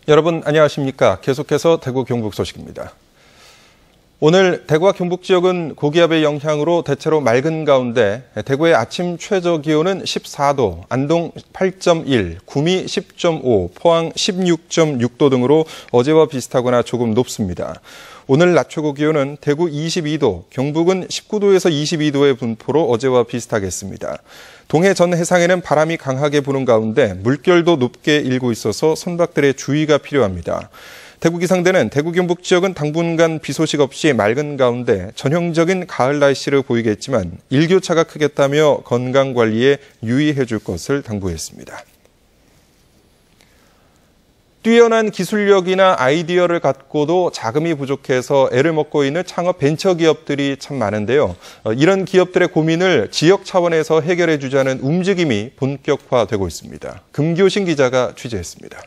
여러분 안녕하십니까? 계속해서 대구 경북 소식입니다. 오늘 대구와 경북 지역은 고기압의 영향으로 대체로 맑은 가운데 대구의 아침 최저 기온은 14도, 안동 8.1, 구미 10.5, 포항 16.6도 등으로 어제와 비슷하거나 조금 높습니다. 오늘 낮 최고 기온은 대구 22도, 경북은 19도에서 22도의 분포로 어제와 비슷하겠습니다. 동해 전 해상에는 바람이 강하게 부는 가운데 물결도 높게 일고 있어서 선박들의 주의가 필요합니다. 대구 기상대는 대구 경북 지역은 당분간 비 소식 없이 맑은 가운데 전형적인 가을 날씨를 보이겠지만 일교차가 크겠다며 건강 관리에 유의해 줄 것을 당부했습니다. 뛰어난 기술력이나 아이디어를 갖고도 자금이 부족해서 애를 먹고 있는 창업 벤처기업들이 참 많은데요. 이런 기업들의 고민을 지역 차원에서 해결해 주자는 움직임이 본격화되고 있습니다. 금교신 기자가 취재했습니다.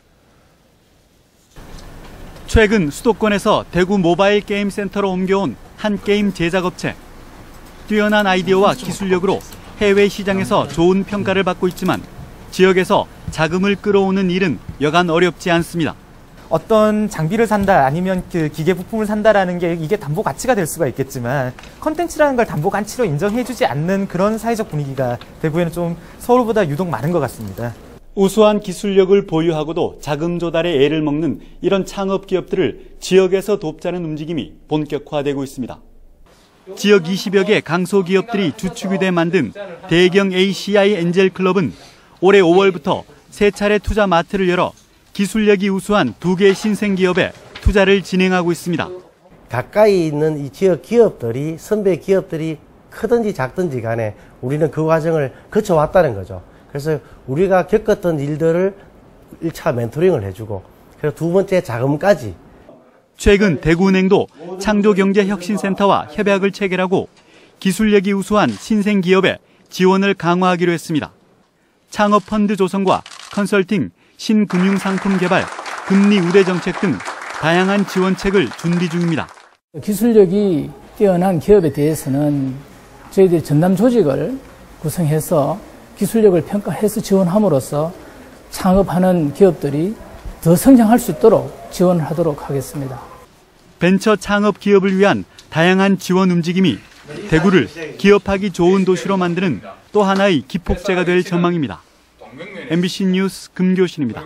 최근 수도권에서 대구 모바일 게임 센터로 옮겨온 한 게임 제작업체. 뛰어난 아이디어와 기술력으로 해외 시장에서 좋은 평가를 받고 있지만 지역에서 자금을 끌어오는 일은 여간 어렵지 않습니다. 어떤 장비를 산다 아니면 그 기계 부품을 산다라는 게 이게 담보 가치가 될 수가 있겠지만 컨텐츠라는 걸 담보 가치로 인정해주지 않는 그런 사회적 분위기가 대구에는 좀 서울보다 유독 많은 것 같습니다. 우수한 기술력을 보유하고도 자금 조달에 애를 먹는 이런 창업 기업들을 지역에서 돕자는 움직임이 본격화되고 있습니다. 지역 20여 개 강소기업들이 주축이 돼 만든 대경 ACI 엔젤 클럽은 올해 5월부터 세 차례 투자 마트를 열어 기술력이 우수한 2개 신생 기업에 투자를 진행하고 있습니다. 가까이 있는 이 지역 기업들이 선배 기업들이 크든지 작든지 간에 우리는 그 과정을 거쳐왔다는 거죠. 그래서 우리가 겪었던 일들을 1차 멘토링을 해주고 그리고 두 번째 자금까지. 최근 대구은행도 창조경제혁신센터와 협약을 체결하고 기술력이 우수한 신생 기업에 지원을 강화하기로 했습니다. 창업펀드 조성과 컨설팅, 신금융상품 개발, 금리 우대 정책 등 다양한 지원책을 준비 중입니다. 기술력이 뛰어난 기업에 대해서는 저희들이 전담 조직을 구성해서 기술력을 평가해서 지원함으로써 창업하는 기업들이 더 성장할 수 있도록 지원을 하도록 하겠습니다. 벤처 창업 기업을 위한 다양한 지원 움직임이 대구를 기업하기 좋은 도시로 만드는 또 하나의 기폭제가 될 전망입니다. MBC 뉴스 금교신입니다.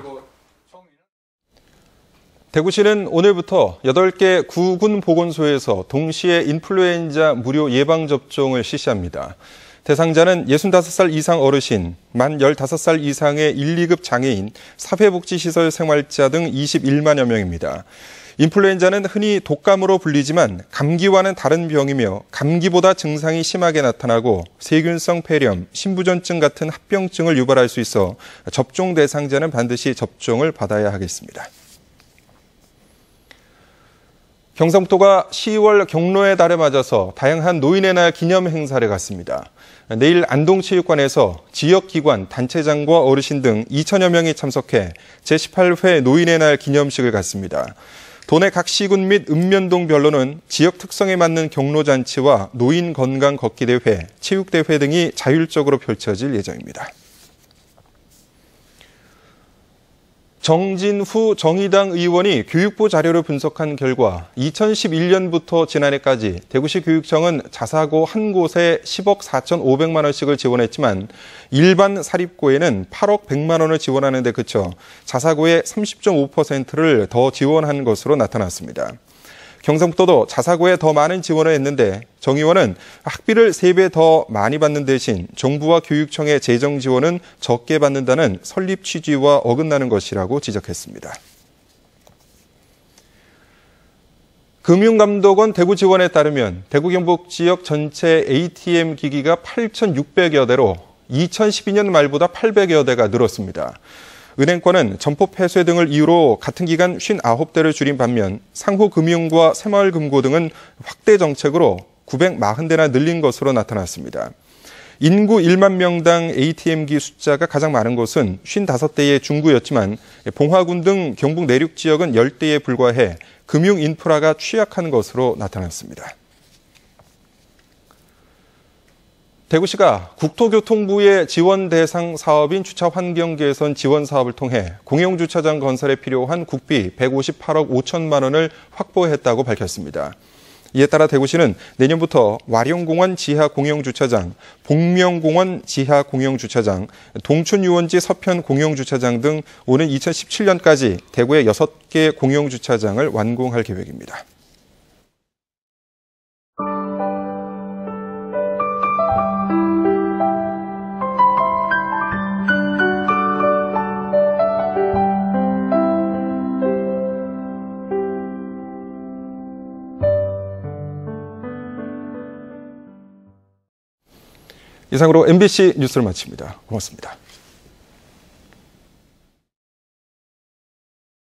대구시는 오늘부터 8개 구군 보건소에서 동시에 인플루엔자 무료 예방접종을 실시합니다. 대상자는 65살 이상 어르신, 만 15살 이상의 1, 2급 장애인, 사회복지시설 생활자 등 21만여 명입니다. 인플루엔자는 흔히 독감으로 불리지만 감기와는 다른 병이며 감기보다 증상이 심하게 나타나고 세균성 폐렴, 신부전증 같은 합병증을 유발할 수 있어 접종 대상자는 반드시 접종을 받아야 하겠습니다. 경상북도가 10월 경로의 달에 맞아서 다양한 노인의 날 기념 행사를 갖습니다. 내일 안동체육관에서 지역기관, 단체장과 어르신 등 2천여 명이 참석해 제18회 노인의 날 기념식을 갖습니다. 도내 각 시군 및 읍면동별로는 지역 특성에 맞는 경로잔치와 노인 건강 걷기 대회, 체육대회 등이 자율적으로 펼쳐질 예정입니다. 정진후 정의당 의원이 교육부 자료를 분석한 결과 2011년부터 지난해까지 대구시 교육청은 자사고 한 곳에 10억 4,500만 원씩을 지원했지만 일반 사립고에는 8억 100만 원을 지원하는 데 그쳐 자사고의 30.5%를 더 지원한 것으로 나타났습니다. 경상북도도 자사고에 더 많은 지원을 했는데 정 의원은 학비를 3배 더 많이 받는 대신 정부와 교육청의 재정 지원은 적게 받는다는 설립 취지와 어긋나는 것이라고 지적했습니다. 금융감독원 대구 지원에 따르면 대구 경북 지역 전체 ATM 기기가 8,600여 대로 2012년 말보다 800여 대가 늘었습니다. 은행권은 점포 폐쇄 등을 이유로 같은 기간 59대를 줄인 반면 상호금융과 새마을금고 등은 확대 정책으로 940대나 늘린 것으로 나타났습니다. 인구 1만 명당 ATM기 숫자가 가장 많은 곳은 55대의 중구였지만 봉화군 등 경북 내륙 지역은 10대에 불과해 금융 인프라가 취약한 것으로 나타났습니다. 대구시가 국토교통부의 지원 대상 사업인 주차 환경 개선 지원 사업을 통해 공영주차장 건설에 필요한 국비 158억 5천만 원을 확보했다고 밝혔습니다. 이에 따라 대구시는 내년부터 와룡공원 지하 공영주차장, 복명공원 지하 공영주차장, 동춘유원지 서편 공영주차장 등 오는 2017년까지 대구의 6개 공영주차장을 완공할 계획입니다. 이상으로 MBC 뉴스를 마칩니다. 고맙습니다.